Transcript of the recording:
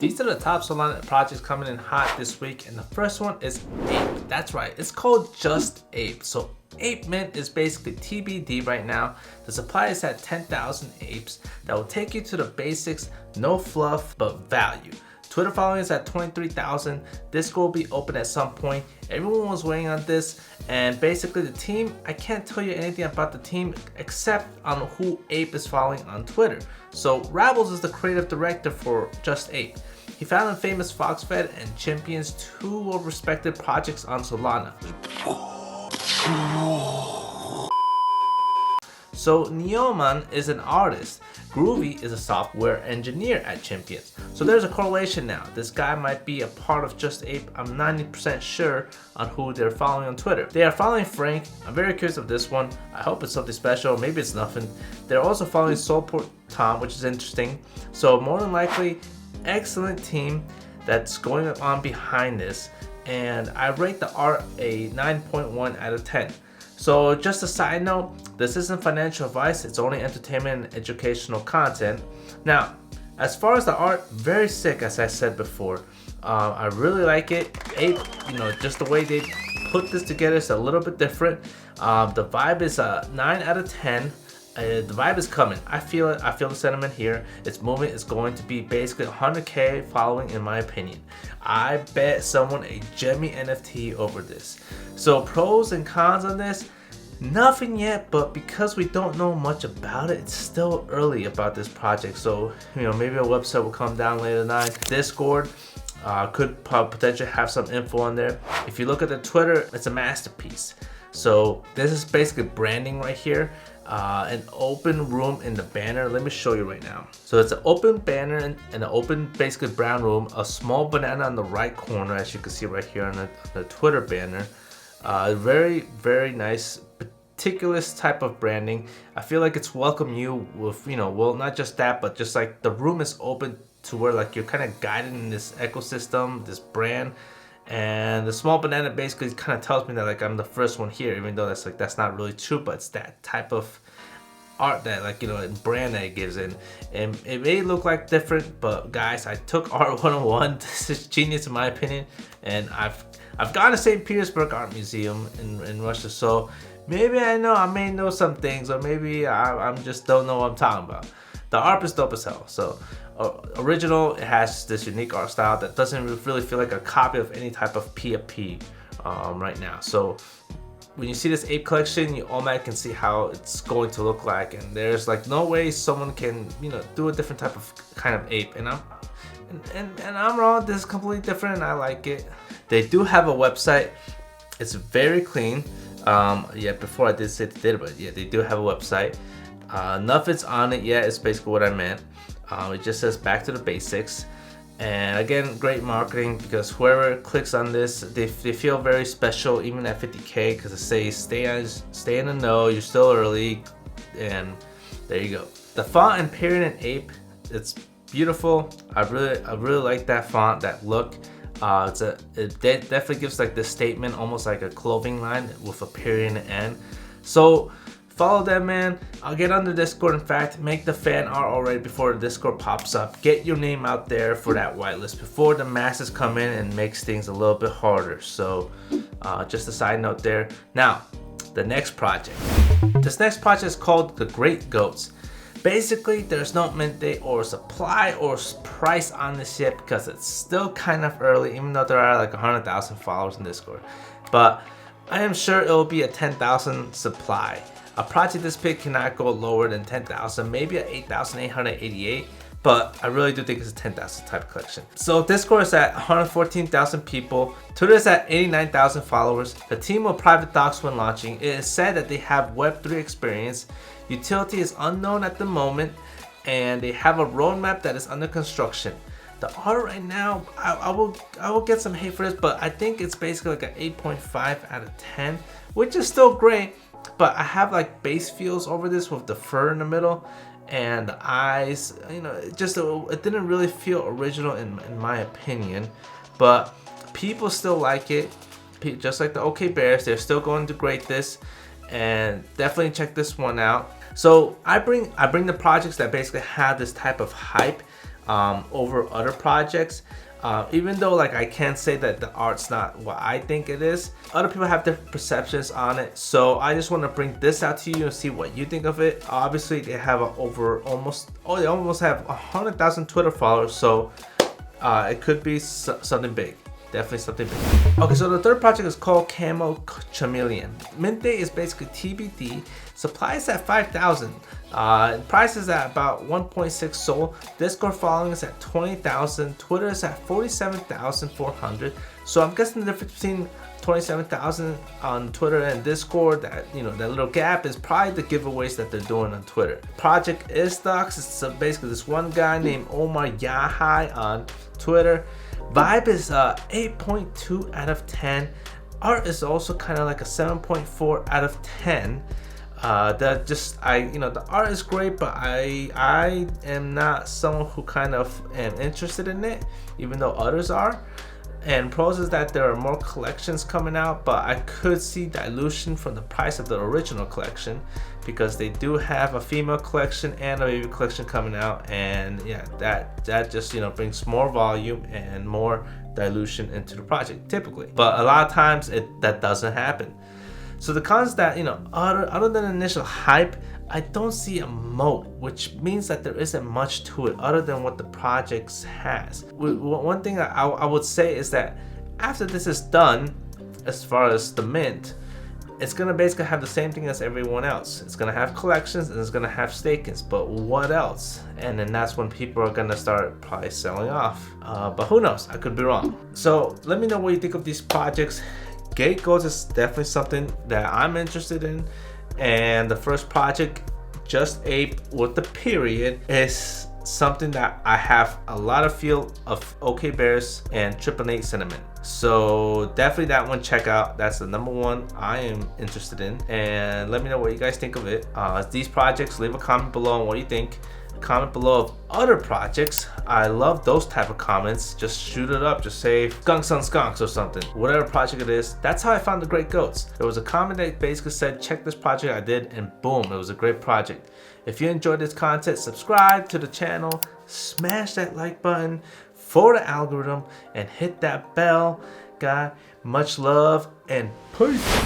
These are the top Solana projects coming in hot this week, and the first one is Ape. That's right, it's called just Ape. So Ape Mint is basically TBD right now. The supply is at 10,000 apes that will take you to the basics, no fluff, but value. Twitter following is at 23,000. Discord will be open at some point. Everyone was waiting on this, and basically the team, I can't tell you anything about the team except on who Ape is following on Twitter. So Ravels is the creative director for Just Ape. He founded famous FoxFed and champions two well-respected projects on Solana. So Neoman is an artist. Groovy is a software engineer at Champions. So there's a correlation now. This guy might be a part of Just Ape. I'm 90% sure on who they're following on Twitter. They are following Frank. I'm very curious of this one. I hope it's something special. Maybe it's nothing. They're also following Soulport Tom, which is interesting. So more than likely, excellent team that's going on behind this. And I rate the art a 9.1 out of 10. So just a side note, this isn't financial advice, it's only entertainment and educational content. Now, as far as the art, very sick as I said before. I really like it. Ape, just the way they put this together is a little bit different. The vibe is a 9 out of 10. The vibe is coming. I feel it. I feel the sentiment here. It's moving. It's going to be basically 100K following, in my opinion. I bet someone a Gemmy NFT over this. So pros and cons on this, nothing yet. But because we don't know much about it, it's still early about this project. So maybe a website will come down later tonight. Discord could potentially have some info on there. If you look at the Twitter, it's a masterpiece. So this is basically branding right here. An open room in the banner. Let me show you right now. So it's an open banner and an open basically brown room, a small banana on the right corner, as you can see right here on the Twitter banner. Very, very nice, meticulous type of branding. I feel like it's welcome you with, well, not just that, but just like the room is open to where like you're kind of guided in this ecosystem, this brand. And the small banana basically kind of tells me that like I'm the first one here, even though that's not really true, but it's that type of art that and brand that it gives in. And it may look like different, but guys, I took Art 101. This is genius in my opinion, and I've gone to St. Petersburg Art Museum in Russia, so maybe I may know some things, or maybe I'm just don't know what I'm talking about. The art is dope as hell. So original, it has this unique art style that doesn't really feel like a copy of any type of PFP right now. So when you see this ape collection, you automatically can see how it's going to look like, and there's like no way someone can do a different type of kind of ape. And I'm wrong. This is completely different, and I like it. They do have a website. It's very clean. Before I did say they did, but yeah, they do have a website. Nothing's on it yet. It's basically what I meant. It just says back to the basics, and again, great marketing, because whoever clicks on this, they feel very special even at 50K, because it says stay in the know, you're still early, and there you go. The font in Period and Ape, it's beautiful. I really like that font, that look. It definitely gives like this statement, almost like a clothing line with a period and an end. So follow them, man. I'll get on the Discord. In fact, make the fan art already before the Discord pops up. Get your name out there for that whitelist before the masses come in and makes things a little bit harder. So just a side note there. Now, the next project. This next project is called The Great Goats. Basically, there's no mint date or supply or price on this yet, because it's still kind of early, even though there are like 100,000 followers in Discord. But I am sure it will be a 10,000 supply. A project this big cannot go lower than 10,000, maybe at 8,888, but I really do think it's a 10,000 type collection. So Discord is at 114,000 people. Twitter is at 89,000 followers. The team will private docs when launching. It is said that they have Web3 experience. Utility is unknown at the moment, and they have a roadmap that is under construction. The art right now, I will get some hate for this, but I think it's basically like an 8.5 out of 10, which is still great. But I have like base feels over this with the fur in the middle and the eyes. It didn't really feel original in my opinion. But people still like it. Just like the OK Bears, they're still going to grade this, and definitely check this one out. So I bring the projects that basically have this type of hype. over other projects. Even though like I can't say that the art's not what I think it is, other people have different perceptions on it. So I just want to bring this out to you and see what you think of it. Obviously they have they almost have 100,000 Twitter followers, so it could be something big. Definitely something big. Okay, so the third project is called Camo Chameleon. Mint date is basically TBD. Supply is at 5,000. Price is at about 1.6 Sol. Discord following is at 20,000. Twitter is at 47,400. So I'm guessing the difference between 27,000 on Twitter and Discord, that that little gap is probably the giveaways that they're doing on Twitter. Project is stocks. It's basically this one guy named Omar Yahai on Twitter. Vibe is 8.2 out of 10. Art is also kind of like a 7.4 out of 10. The art is great, but I am not someone who kind of am interested in it, even though others are. And pros is that there are more collections coming out, but I could see dilution from the price of the original collection, because they do have a female collection and a baby collection coming out, and yeah, that just brings more volume and more dilution into the project typically. But a lot of times that doesn't happen. So the cons is that other than initial hype, I don't see a moat, which means that there isn't much to it other than what the project has. One thing I would say is that after this is done, as far as the mint, it's gonna basically have the same thing as everyone else. It's gonna have collections and it's gonna have stakings, but what else? And then that's when people are gonna start probably selling off. But who knows? I could be wrong. So let me know what you think of these projects. Gate Goals is definitely something that I'm interested in. And the first project, Just Ape with the period, is something that I have a lot of feel of OK Bears and 888 Cinnamon. So definitely that one, check out. That's the number one I am interested in. And let me know what you guys think of it. These projects, leave a comment below on what you think. Comment below of other projects. I love those type of comments. Just shoot it up. Just say skunks on skunks or something. Whatever project it is. That's how I found the Great Goats. There was a comment that basically said, check this project I did, and boom, it was a great project. If you enjoyed this content, subscribe to the channel, smash that like button for the algorithm, and hit that bell. God, much love and peace.